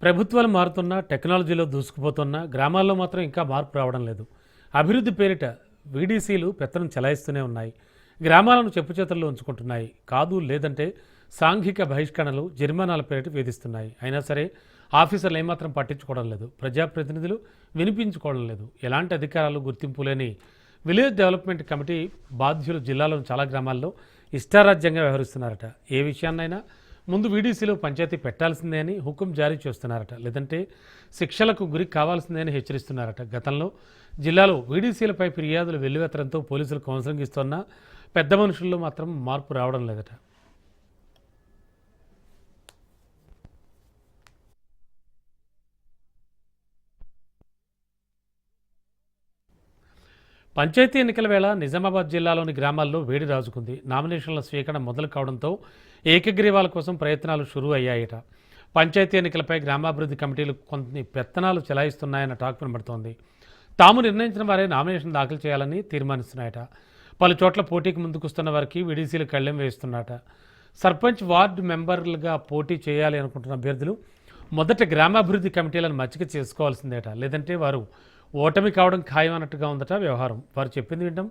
ప్రభుత్వాలు మారుతున్నా, టెక్నాలజీలో దూసుకుపోతున్నా గ్రామాల్లో మాత్రం ఇంకా మార్పు రావడం లేదు. అభివృద్ధి పేరిట వీడీసీలు పెత్తనం చెలాయిస్తూనే ఉన్నాయి. గ్రామాలను చెప్పుచేతల్లో ఉంచుకుంటున్నాయి. కాదు లేదంటే సాంఘిక బహిష్కరణలు, జరిమానాల పేరిట వేధిస్తున్నాయి. అయినా సరే ఆఫీసర్లు ఏమాత్రం పట్టించుకోవడం లేదు. ప్రజాప్రతినిధులు వినిపించుకోవడం లేదు. ఎలాంటి అధికారాలు, గుర్తింపు లేని విలేజ్ డెవలప్మెంట్ కమిటీ బాధ్యులు జిల్లాలోని చాలా గ్రామాల్లో ఇష్టారాజ్యంగా వ్యవహరిస్తున్నారట. ఏ విషయాన్నైనా ముందు వీడీసీలో పంచాయతీ పెట్టాల్సిందే అని హుకుం జారీ చేస్తున్నారట. లేదంటే శిక్షలకు గురి కావాల్సిందే అని హెచ్చరిస్తున్నారట. గతంలో జిల్లాలో వీడీసీలపై ఫిర్యాదులు వెల్లువెత్తడంతో పోలీసులు కౌన్సిలింగ్ ఇస్తున్నా పెద్ద మనుషుల్లో మాత్రం మార్పు రావడం లేదట. పంచాయతీ ఎన్నికల వేళ నిజామాబాద్ జిల్లాలోని గ్రామాల్లో వేడి రాజుకుంది. నామినేషన్ల స్వీకరణ మొదలు కావడంతో ఏకగ్రీవాల కోసం ప్రయత్నాలు షురూ అయ్యాయట. పంచాయతీ ఎన్నికలపై గ్రామాభివృద్ధి కమిటీలు కొన్ని పెత్తనాలు చెలాయిస్తున్నాయన్న టాక్ వినబడుతోంది. తాము నిర్ణయించిన వారే నామినేషన్ దాఖలు చేయాలని తీర్మానిస్తున్నాయట. పలు చోట్ల పోటీకి ముందుకొస్తున్న వారికి వీడీసీలు కళ్ళెం వేస్తున్నాయట. సర్పంచ్, వార్డు మెంబర్లుగా పోటీ చేయాలి అనుకుంటున్న అభ్యర్థులు మొదట గ్రామాభివృద్ధి కమిటీలను మచ్చిక చేసుకోవాల్సిందేట. లేదంటే వారు ఓటమి కావడం ఖాయం అన్నట్టుగా ఉందట వ్యవహారం. వారు చెప్పింది వినడం,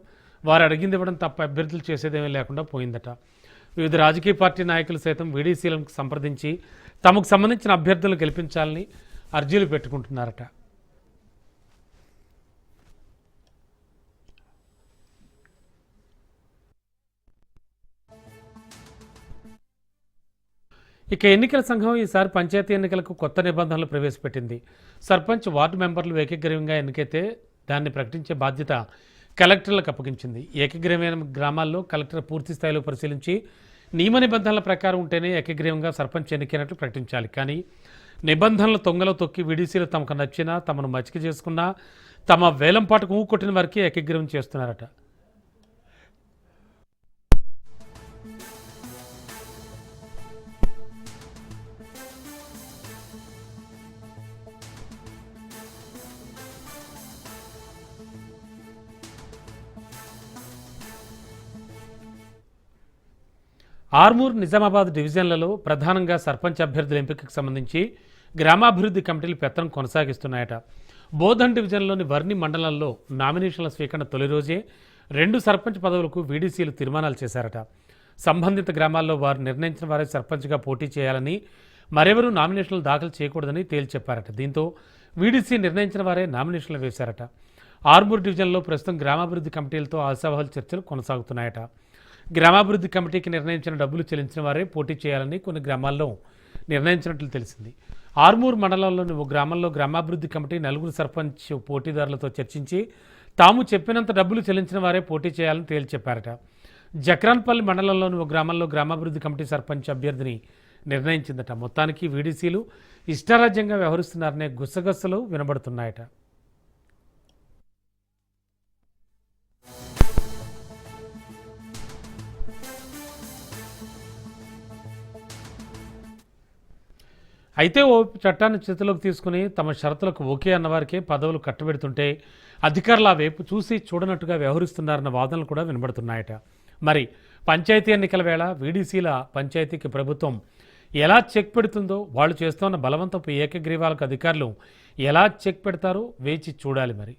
వారు అడిగింది ఇవ్వడం తప్ప అభ్యర్థులు చేసేదేమీ లేకుండా పోయిందట. వివిధ రాజకీయ పార్టీ నాయకులు సైతం వీడీసీలను సంప్రదించి తమకు సంబంధించిన అభ్యర్థులను గెలిపించాలని అర్జీలు పెట్టుకుంటున్నారట. ఇక ఎన్నికల సంఘం ఈసారి పంచాయతీ ఎన్నికలకు కొత్త నిబంధనలు ప్రవేశపెట్టింది. సర్పంచ్, వార్డు మెంబర్లు ఏకగ్రీవంగా ఎన్నికైతే దాన్ని ప్రకటించే బాధ్యత కలెక్టర్లకు అప్పగించింది. ఏకగ్రీవమైన గ్రామాల్లో కలెక్టర్ పూర్తి స్థాయిలో పరిశీలించి నియమ నిబంధనల ప్రకారం ఉంటేనే ఏకగ్రీవంగా సర్పంచ్ ఎన్నికైనట్లు ప్రకటించాలి. కానీ నిబంధనల తొంగలో తొక్కి వీడీసీలు తమకు నచ్చినా, తమను మచ్చిక చేసుకున్నా, తమ వేలంపాటుకు ఊకొట్టిన వారికి ఏకగ్రీవం చేస్తున్నారట. ఆర్మూర్, నిజామాబాద్ డివిజన్లలో ప్రధానంగా సర్పంచ్ అభ్యర్థుల ఎంపికకు సంబంధించి గ్రామాభివృద్ధి కమిటీలు పెత్తనం కొనసాగిస్తున్నాయట. బోధన్ డివిజన్లోని వర్ని మండలంలో నామినేషన్ల స్వీకరణ తొలి రోజే 2 సర్పంచ్ పదవులకు వీడీసీలు తీర్మానాలు చేశారట. సంబంధిత గ్రామాల్లో వారు నిర్ణయించిన వారే సర్పంచ్గా పోటీ చేయాలని, మరెవరూ నామినేషన్లు దాఖలు చేయకూడదని తేల్చెప్పారట. దీంతో వీడీసీ నిర్ణయించిన వారే నామినేషన్లు వేశారట. ఆర్మూర్ డివిజన్లో ప్రస్తుతం గ్రామాభివృద్ధి కమిటీలతో ఆశావహుల చర్చలు కొనసాగుతున్నాయట. గ్రామాభివృద్ధి కమిటీకి నిర్ణయించిన డబ్బులు చెల్లించిన వారే పోటీ చేయాలని కొన్ని గ్రామాల్లో నిర్ణయించినట్లు తెలిసింది. ఆర్మూర్ మండలంలోని ఓ గ్రామంలో గ్రామాభివృద్ధి కమిటీ 4 సర్పంచ్ పోటీదారులతో చర్చించి తాము చెప్పినంత డబ్బులు చెల్లించిన వారే పోటీ చేయాలని తేల్చెప్పారట. జక్రాన్పల్లి మండలంలోని ఓ గ్రామంలో గ్రామాభివృద్ధి కమిటీ సర్పంచ్ అభ్యర్థిని నిర్ణయించిందట. మొత్తానికి వీడీసీలు ఇష్టారాజ్యంగా వ్యవహరిస్తున్నారనే గుసగుసలు వినబడుతున్నాయట. అయితే ఓ చట్టాన్ని చేతిలోకి తీసుకుని తమ షరతులకు ఓకే అన్నవారికే పదవులు కట్టబెడుతుంటే అధికారులు ఆ వైపు చూసి చూడనట్టుగా వ్యవహరిస్తున్నారన్న వాదనలు కూడా వినబడుతున్నాయట. మరి పంచాయతీ ఎన్నికల వేళ వీడీసీల పంచాయతీకి ప్రభుత్వం ఎలా చెక్ పెడుతుందో, వాళ్ళు చేస్తున్న బలవంతపు ఏకగ్రీవాలకు అధికారులు ఎలా చెక్ పెడతారో వేచి చూడాలి మరి.